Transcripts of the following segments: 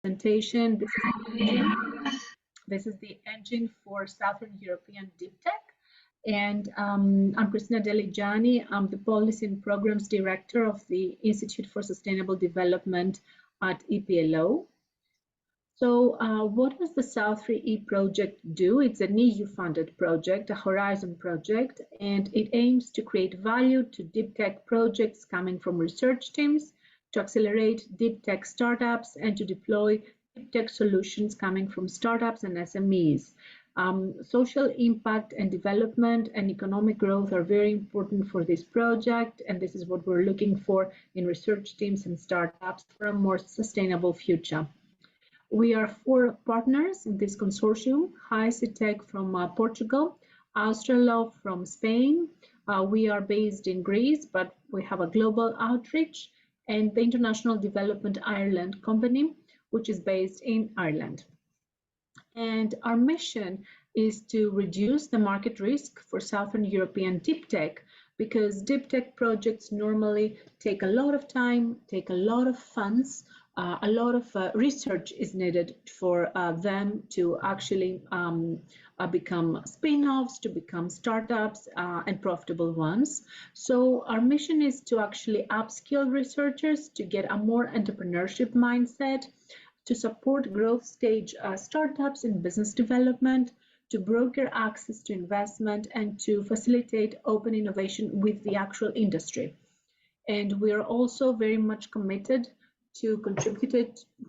presentation. This is the engine for Southern European Deep Tech. And I'm Christina Deligianni. I'm the Policy and Programs Director of the Institute for Sustainable Development at EPLO. So what does the S3E project do? It's an EU-funded project, a Horizon project, and it aims to create value to deep tech projects coming from research teams, to accelerate deep tech startups, and to deploy deep tech solutions coming from startups and SMEs. Social impact and development and economic growth are very important for this project, and this is what we're looking for in research teams and startups for a more sustainable future. We are 4 partners in this consortium: HiCTech from Portugal, Australaw from Spain, we are based in Greece, but we have a global outreach, and the International Development Ireland company, which is based in Ireland. And our mission is to reduce the market risk for Southern European deep tech, because deep tech projects normally take a lot of time, take a lot of funds, a lot of research is needed for them to actually become spin-offs, to become startups and profitable ones. So our mission is to actually upskill researchers to get a more entrepreneurship mindset, to support growth stage startups in business development, to broker access to investment, and to facilitate open innovation with the actual industry. And we are also very much committed to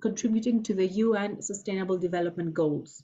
contributing to the UN Sustainable Development Goals.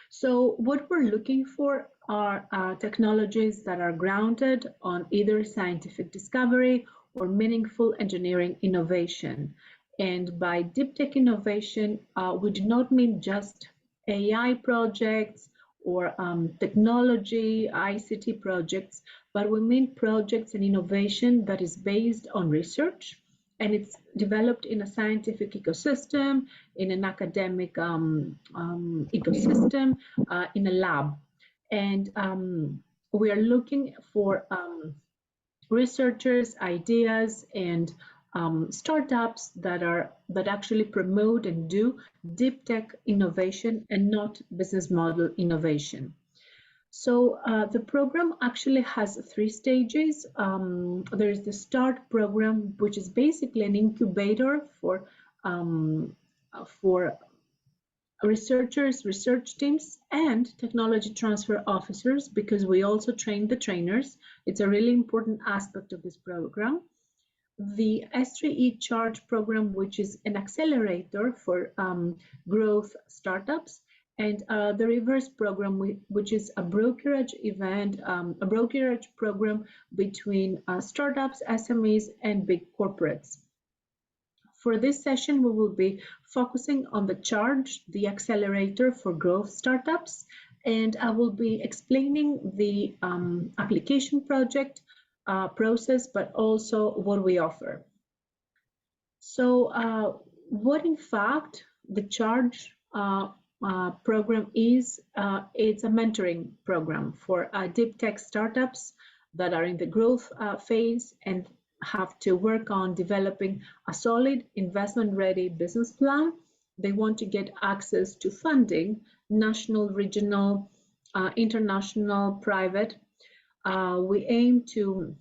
So what we're looking for are technologies that are grounded on either scientific discovery or meaningful engineering innovation. And by deep tech innovation, we do not mean just AI projects or technology, ICT projects, but we mean projects and innovation that is based on research, and it's developed in a scientific ecosystem, in an academic ecosystem, in a lab. And we are looking for researchers, ideas, and startups that actually promote and do deep tech innovation and not business model innovation. So the program actually has 3 stages. There is the START program, which is basically an incubator for researchers, research teams, and technology transfer officers, because we also train the trainers. It's a really important aspect of this program. The S3E Charge program, which is an accelerator for growth startups, and the reverse program, which is a brokerage event, a brokerage program between startups, SMEs, and big corporates. For this session, we will be focusing on the Charge, the accelerator for growth startups, and I will be explaining the application project process, but also what we offer. So what in fact the Charge program is, it's a mentoring program for deep tech startups that are in the growth phase and have to work on developing a solid investment-ready business plan. They want to get access to funding, national, regional, international, private. We aim to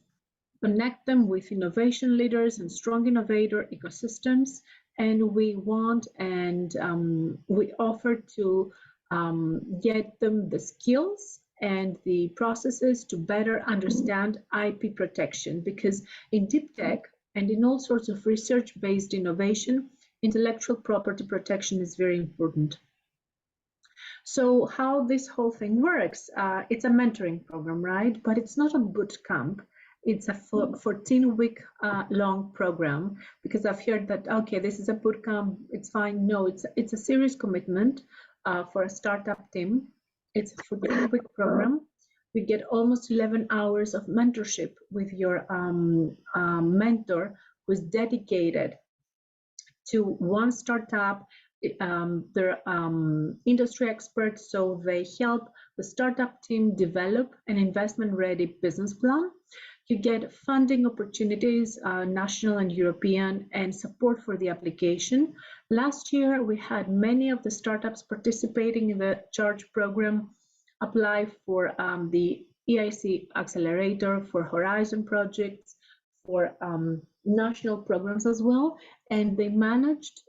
connect them with innovation leaders and strong innovator ecosystems, and we want and we offer to get them the skills and the processes to better understand IP protection, because in deep tech and in all sorts of research-based innovation, intellectual property protection is very important. So how this whole thing works, it's a mentoring program, right? But it's not a boot camp. It's a 14-week long program, because I've heard that, okay, this is a boot camp, it's fine. No, it's a serious commitment for a startup team. It's a 14-week program. We get almost 11 hours of mentorship with your mentor, who is dedicated to one startup. They're industry experts, so they help the startup team develop an investment-ready business plan. You get funding opportunities, national and European, and support for the application. Last year, we had many of the startups participating in the Charge program apply for the EIC Accelerator, for Horizon projects, for national programs as well, and they managed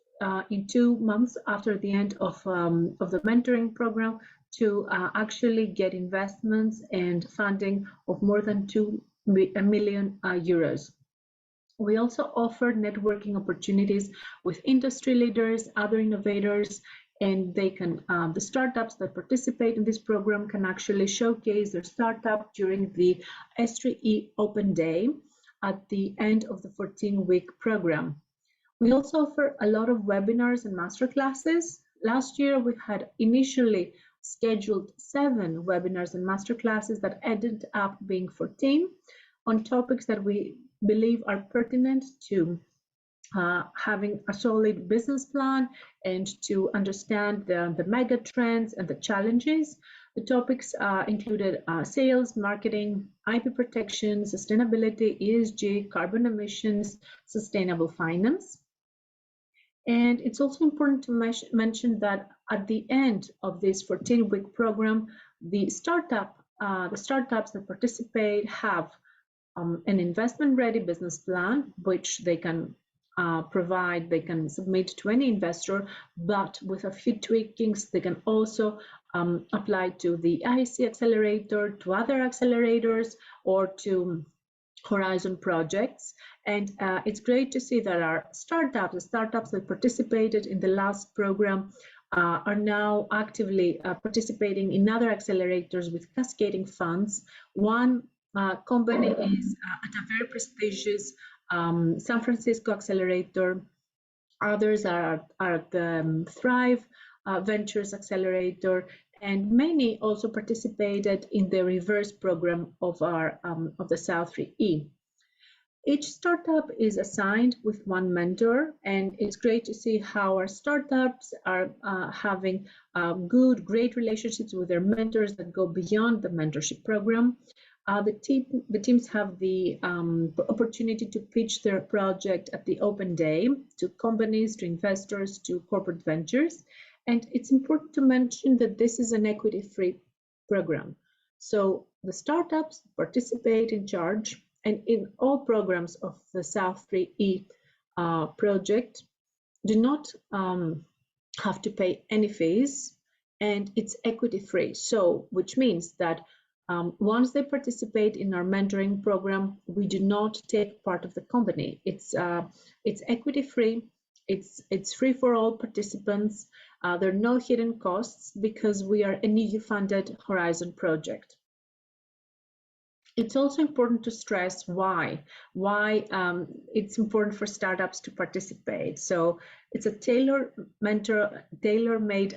in 2 months after the end of the mentoring program to actually get investments and funding of more than 2 million euros. We also offered networking opportunities with industry leaders, other innovators, and they can the startups that participate in this program can actually showcase their startup during the S3E Open Day at the end of the 14-week program. We also offer a lot of webinars and masterclasses. Last year, we had initially scheduled 7 webinars and masterclasses that ended up being 14 on topics that we believe are pertinent to having a solid business plan and to understand the mega trends and the challenges. The topics included sales, marketing, IP protection, sustainability, ESG, carbon emissions, sustainable finance. And it's also important to mention that at the end of this 14-week program, the startups that participate have an investment-ready business plan, which they can provide, they can submit to any investor, but with a few tweakings, they can also apply to the IC Accelerator, to other accelerators, or to Horizon projects. And it's great to see that our startups, the startups that participated in the last program, are now actively participating in other accelerators with cascading funds. One company is at a very prestigious San Francisco accelerator. Others are at the Thrive Ventures Accelerator, and many also participated in the reverse program of our of the S3E. Each startup is assigned with one mentor, and it's great to see how our startups are having great relationships with their mentors that go beyond the mentorship program. The teams have the opportunity to pitch their project at the open day to companies, to investors, to corporate ventures. And it's important to mention that this is an equity-free program. So the startups participate in Charge, and in all programs of the S3E project do not have to pay any fees, and it's equity-free. So, which means that once they participate in our mentoring program, we do not take part of the company. It's equity-free. It's free for all participants. There are no hidden costs because we are an EU-funded Horizon project. It's also important to stress why it's important for startups to participate. So it's a tailor-made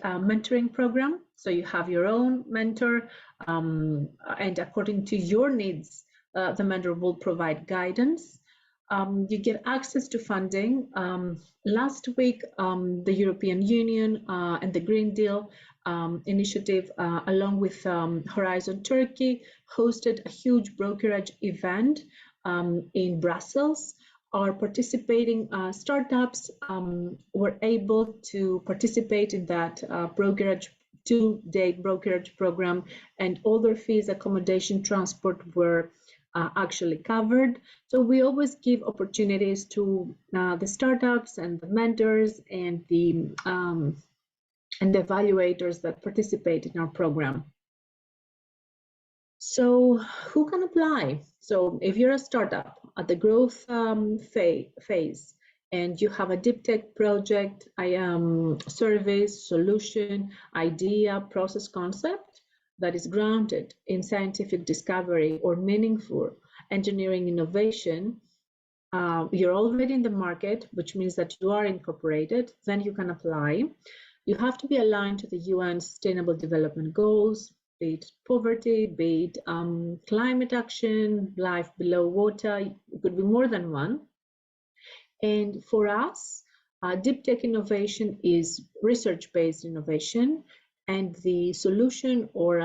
mentoring program. So you have your own mentor, and according to your needs, the mentor will provide guidance. You get access to funding. Last week, the European Union and the Green Deal initiative, along with Horizon Turkey, hosted a huge brokerage event in Brussels. Our participating startups were able to participate in that two-day brokerage program, and all their fees, accommodation, transport were actually covered. So we always give opportunities to the startups and the mentors and the evaluators that participate in our program. So who can apply? So if you're a startup at the growth phase and you have a deep tech project, service, solution, idea, process, concept that is grounded in scientific discovery or meaningful engineering innovation, you're already in the market, which means that you are incorporated, then you can apply. You have to be aligned to the UN Sustainable Development Goals, be it poverty, be it climate action, life below water. It could be more than one. And for us, deep tech innovation is research-based innovation, and the solution or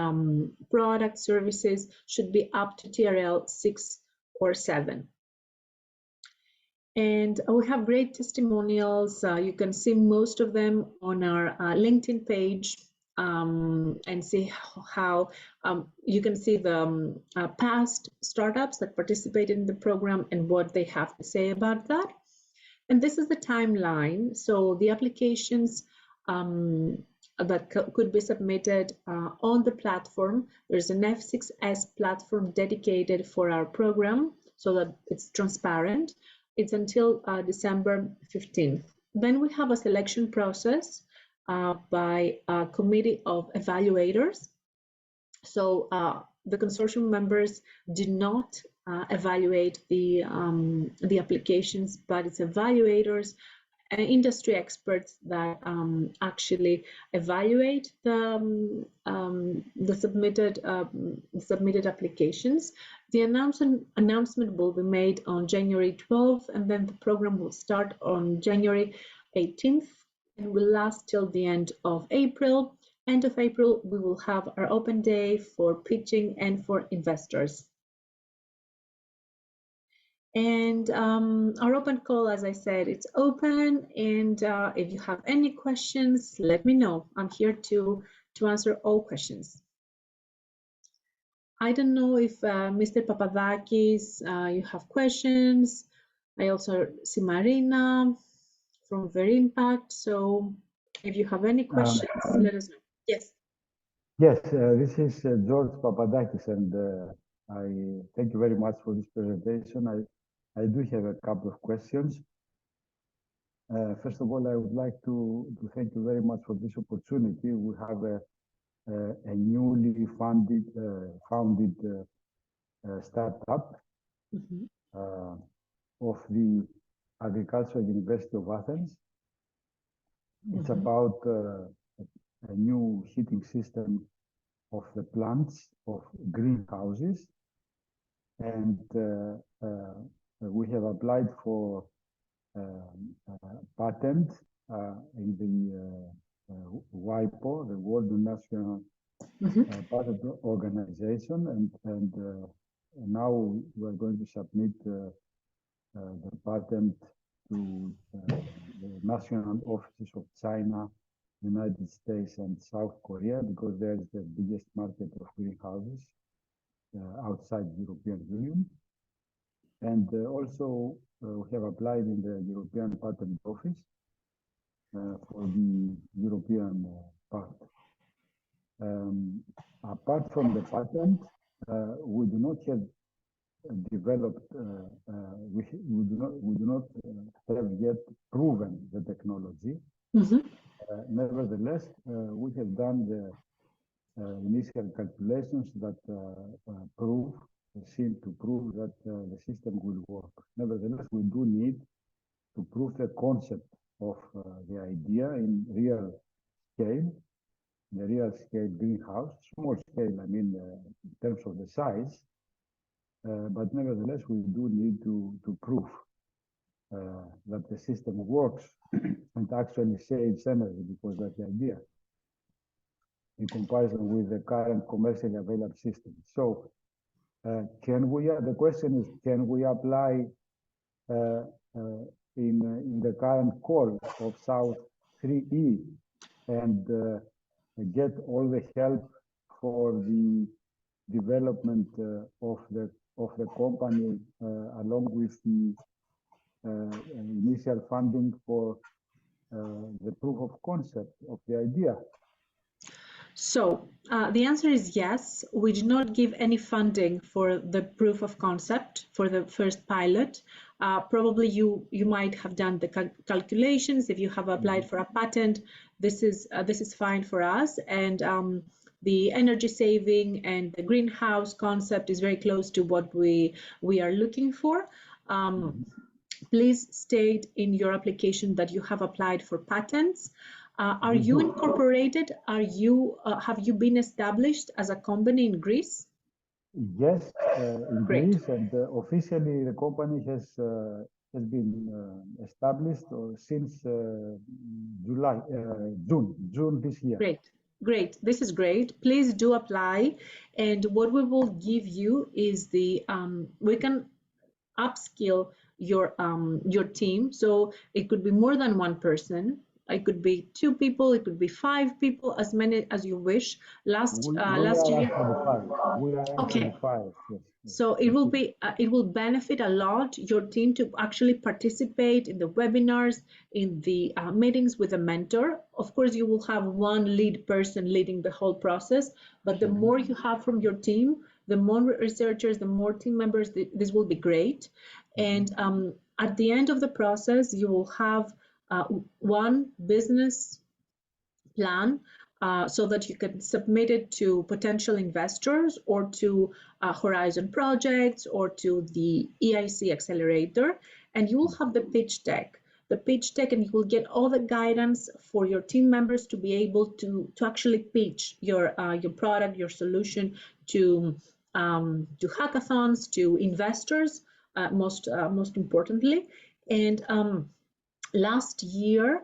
product services should be up to TRL 6 or 7. And we have great testimonials. You can see most of them on our LinkedIn page, and see how you can see the past startups that participated in the program and what they have to say about that. And this is the timeline. So the applications that could be submitted on the platform. There's an F6S platform dedicated for our program so that it's transparent. It's until December 15th. Then we have a selection process by a committee of evaluators. So the consortium members do not evaluate the applications, but it's evaluators and industry experts that actually evaluate the submitted applications. The announcement will be made on January 12th, and then the program will start on January 18th and will last till the end of April. End of April, we will have our open day for pitching and for investors. And our open call, as I said, it's open. And if you have any questions, let me know. I'm here to answer all questions. I don't know if Mr. Papadakis, you have questions. I also see Marina from Very Impact. So if you have any questions, let us know. Yes. Yes, this is George Papadakis, and I thank you very much for this presentation. I do have a couple of questions. First of all, I would like to thank you very much for this opportunity. We have a newly founded startup of the Agricultural University of Athens. It's about a new heating system of the plants of greenhouses, and we have applied for patent in the WIPO, the World National Patent Organization, and now we are going to submit the patent to the national offices of China, United States, and South Korea, because there is the biggest market of greenhouses outside the European Union. And also we have applied in the European Patent Office for the European part. Apart from the patent, we do not have developed, we do not have yet proven the technology. Nevertheless, we have done the initial calculations that seem to prove that the system will work. Nevertheless, we do need to prove the concept of the idea in real scale, the real scale greenhouse, small scale, I mean, in terms of the size. But nevertheless, we do need to prove that the system works and actually saves energy, because that's the idea, in comparison with the current commercially available system. So can we, the question is, can we apply in the current call of S3E and get all the help for the development of the company along with the initial funding for the proof of concept of the idea? So the answer is yes. We do not give any funding for the proof of concept for the first pilot. Probably you might have done the calculations. If you have applied for a patent, this is fine for us. And the energy saving and the greenhouse concept is very close to what we are looking for. Please state in your application that you have applied for patents. Are you incorporated? Are you have you been established as a company in Greece? Yes, in Greece, and officially the company has been established since June this year. Great. This is great. Please do apply, and what we will give you is the upskill your team. So it could be more than one person. It could be 2 people. It could be 5 people, as many as you wish. Last We year. are actually 5. We are actually Okay. 5. Yes. So it will benefit a lot your team to actually participate in the webinars, in the meetings with a mentor. Of course, you will have one lead person leading the whole process, but the more you have from your team, the more researchers, the more team members, this will be great. And at the end of the process, you will have one business plan so that you can submit it to potential investors or to Horizon projects or to the EIC accelerator, and you will have the pitch deck. And you will get all the guidance for your team members to be able to actually pitch your product, your solution to hackathons, to investors, most importantly. And last year,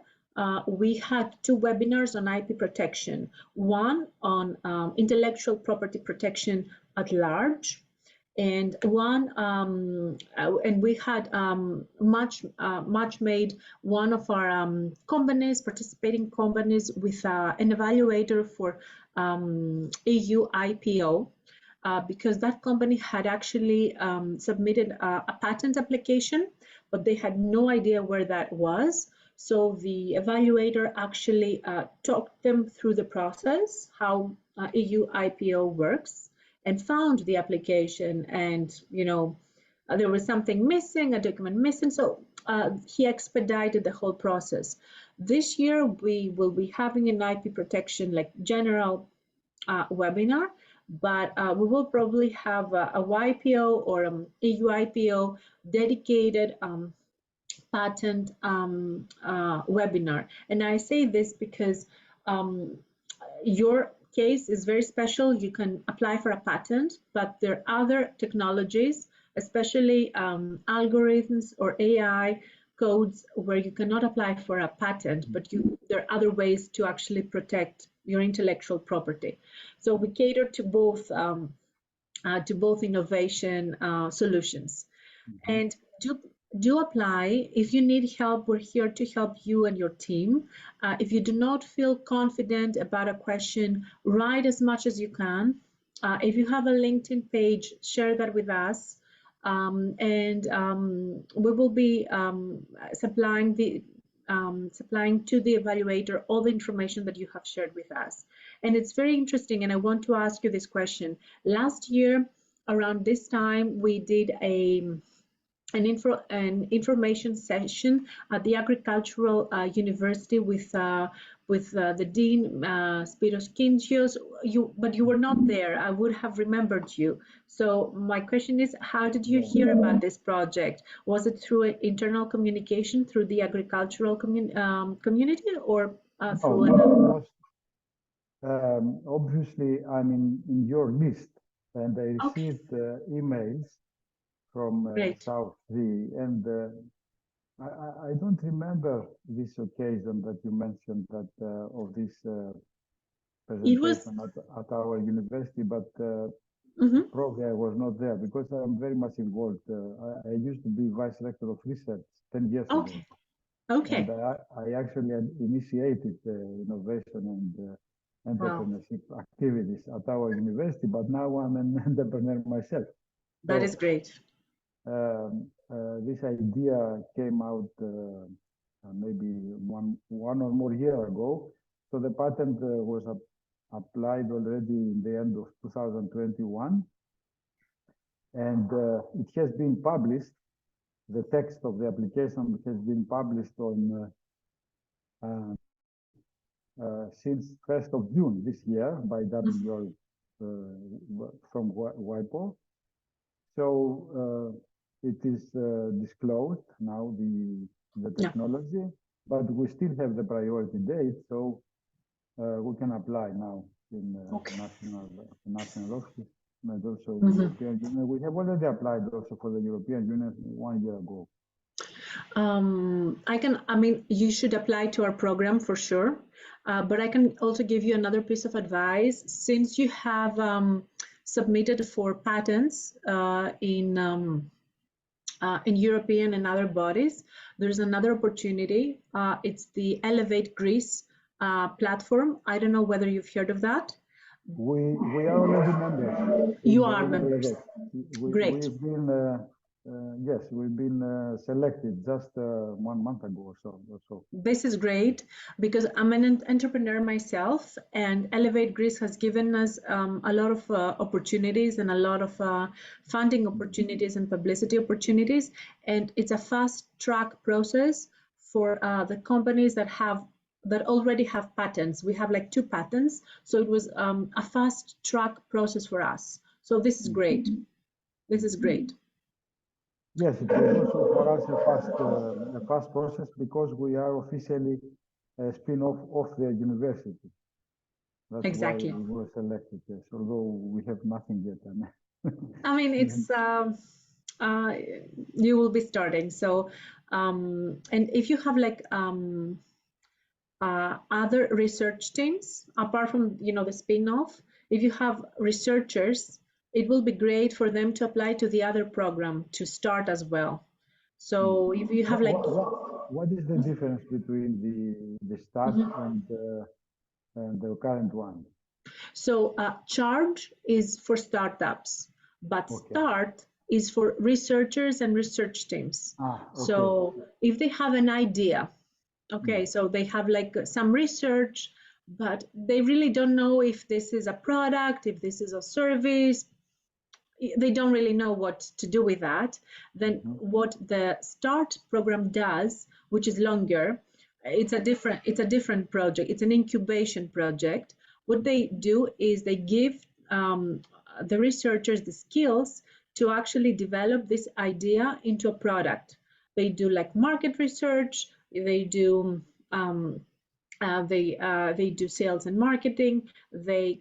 we had 2 webinars on IP protection, one on intellectual property protection at large, and one and we had much made one of our participating companies with an evaluator for EU IPO. Because that company had actually submitted a patent application, but they had no idea where that was. So the evaluator actually talked them through the process, how EU IPO works, and found the application. And there was something missing, a document missing. So he expedited the whole process. This year we will be having an IP protection general webinar, but we will probably have a YPO or EU IPO dedicated patent webinar. And I say this because your case is very special. You can apply for a patent, but there are other technologies, especially algorithms or AI codes, where you cannot apply for a patent, but there are other ways to actually protect your intellectual property. So we cater to both innovation solutions. And do apply. If you need help, we're here to help you and your team. If you do not feel confident about a question, write as much as you can. If you have a LinkedIn page, share that with us. And we will be supplying to the evaluator all the information that you have shared with us. And it's very interesting, and I want to ask you this question. Last year, around this time, we did an information session at the Agricultural University with the Dean, Spiros Kintios, but you were not there. I would have remembered you. So my question is, how did you hear about this project? Was it through internal communication through the agricultural community, or through another? Obviously, I'm in your list, and I received emails from S3E, and I don't remember this occasion that you mentioned that of this presentation at our university, but probably I was not there because I'm very much involved. I used to be vice rector of research 10 years ago. And I actually initiated innovation and entrepreneurship activities at our university, but now I'm an entrepreneur myself. That is great. This idea came out maybe one or more year ago. So the patent was applied already in the end of 2021, and it has been published. The text of the application has been published on since 1st of June this year by WR from WIPO. So it is disclosed now, the technology, but we still have the priority date, so we can apply now in national office and also European Union. We have already applied also for the European Union 1 year ago. You should apply to our program for sure, but I can also give you another piece of advice. Since you have submitted for patents in in European and other bodies. There's another opportunity. It's the Elevate Greece platform. I don't know whether you've heard of that. We are already members. You are members. Great. We've been yes, we've been selected just 1 month ago or so. This is great because I'm an entrepreneur myself, and Elevate Greece has given us a lot of opportunities and a lot of funding opportunities and publicity opportunities. And it's a fast track process for the companies that already have patents. We have like 2 patents, so it was a fast track process for us. So this is great. This is great. Yes, it was also for us a fast process because we are officially a spin-off of the university. That's exactly why we were selected. Yes, although we have nothing yet. I mean, it's you will be starting. So, and if you have like other research teams apart from the spin-off, if you have researchers, it will be great for them to apply to the other program to start as well. So if you have like what is the difference between the start and the current one? So Charge is for startups, but Start is for researchers and research teams. So if they have an idea, so they have like some research, but they really don't know if this is a product, if this is a service, they don't really know what to do with that. Then what the Start program does, which is longer, it's a different project. It's an incubation project. What they do is they give the researchers the skills to actually develop this idea into a product. They do like market research. They do they do sales and marketing. They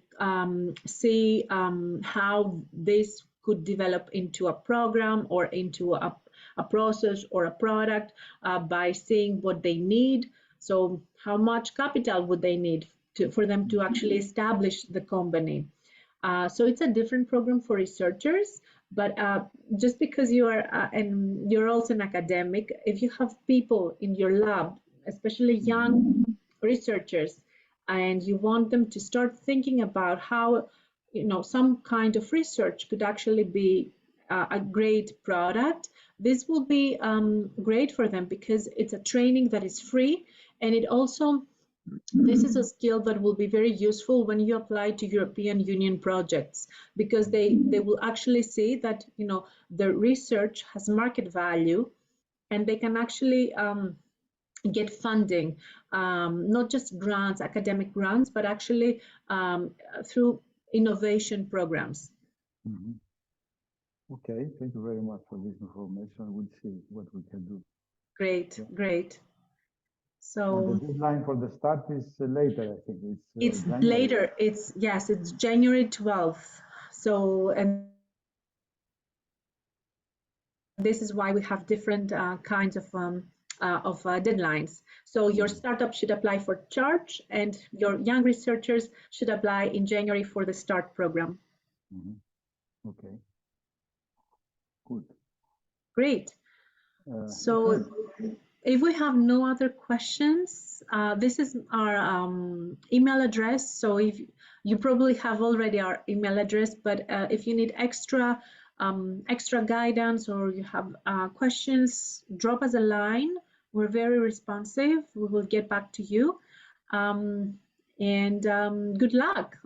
see how this could develop into a program or into a process or a product by seeing what they need. So how much capital would they need for them to actually establish the company? So it's a different program for researchers, but just because you are and you're also an academic, if you have people in your lab, especially young researchers, and you want them to start thinking about how some kind of research could actually be a great product, this will be great for them because it's a training that is free, and it also this is a skill that will be very useful when you apply to European Union projects, because they will actually see that the research has market value, and they can actually get funding, not just grants, academic grants, but actually through innovation programs. Okay, thank you very much for this information. We'll see what we can do. Great, great. So and the deadline for the start is later, I think. It's later. It's January 12th. So, and this is why we have different kinds of deadlines. So your startup should apply for Charge, and your young researchers should apply in January for the Start program. Okay. Good. Great. So if we have no other questions, this is our email address. So if you probably have already our email address, but if you need extra guidance or you have questions, drop us a line. We're very responsive. We will get back to you. And good luck.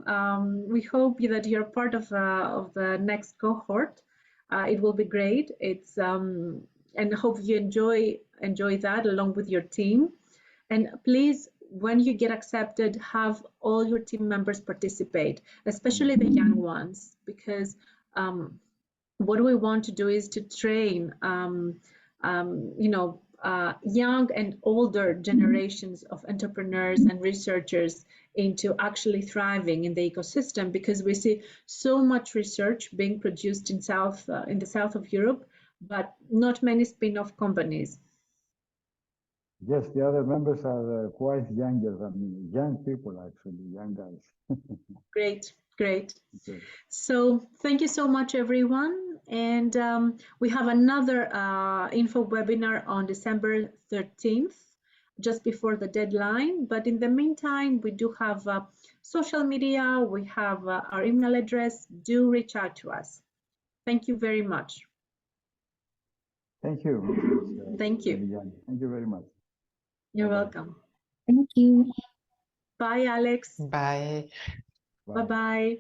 We hope that you're part of the next cohort. It will be great. It's and hope you enjoy that along with your team. And please, when you get accepted, have all your team members participate, especially the young ones, because what we want to do is to train young and older generations of entrepreneurs and researchers into actually thriving in the ecosystem, because we see so much research being produced in the south of Europe, but not many spin-off companies. Yes, the other members are quite younger than me. Young people, actually, young guys. Great. Okay. So thank you so much, everyone. And we have another info webinar on December 13th, just before the deadline. But in the meantime, we do have social media, we have our email address. Do reach out to us. Thank you very much. Thank you. Thank you. Thank you very much. You're welcome. Thank you. Bye, Alex. Bye. Bye-bye.